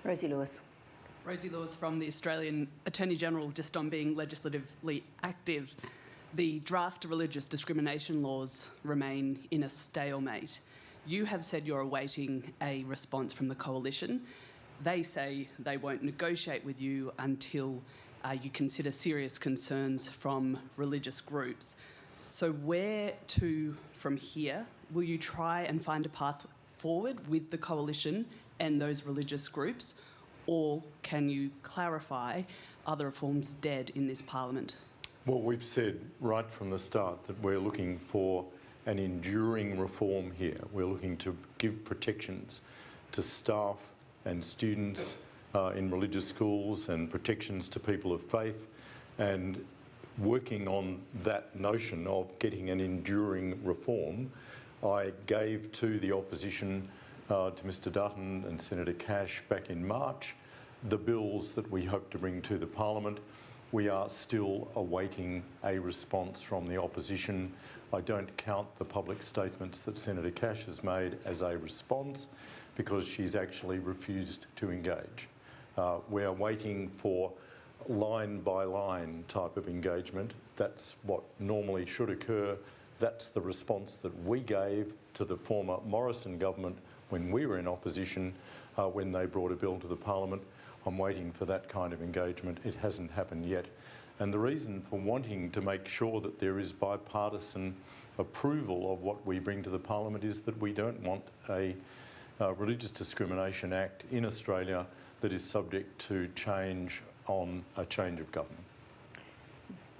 Rosie Lewis. Rosie Lewis from the Australian Attorney-General, just on being legislatively active. The draft religious discrimination laws remain in a stalemate. You have said you're awaiting a response from the Coalition. They say they won't negotiate with you until you consider serious concerns from religious groups. So where to from here? Will you try and find a path forward with the Coalition and those religious groups? Or can you clarify, are the reforms dead in this Parliament? Well, we've said right from the start that we're looking for an enduring reform here. We're looking to give protections to staff and students in religious schools and protections to people of faith, and working on that notion of getting an enduring reform. I gave to the opposition, to Mr Dutton and Senator Cash back in March, the bills that we hope to bring to the Parliament. We are still awaiting a response from the opposition. I don't count the public statements that Senator Cash has made as a response because she's actually refused to engage. We're waiting for line-by-line type of engagement. That's what normally should occur. That's the response that we gave to the former Morrison government when we were in opposition, when they brought a bill to the Parliament. I'm waiting for that kind of engagement. It hasn't happened yet. And the reason for wanting to make sure that there is bipartisan approval of what we bring to the Parliament is that we don't want a Religious Discrimination Act in Australia that is subject to change on a change of government.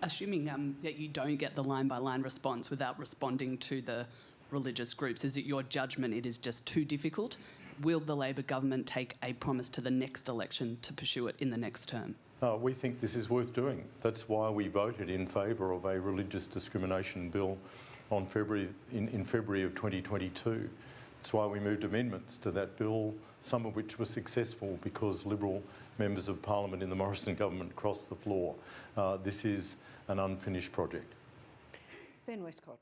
Assuming that you don't get the line-by-line response without responding to the religious groups, is it your judgment it is just too difficult? Will the Labor government take a promise to the next election to pursue it in the next term? We think this is worth doing. That's why we voted in favour of a religious discrimination bill on in February of 2022. That's why we moved amendments to that bill, some of which were successful because Liberal members of Parliament in the Morrison government crossed the floor. This is an unfinished project. Ben Westcott.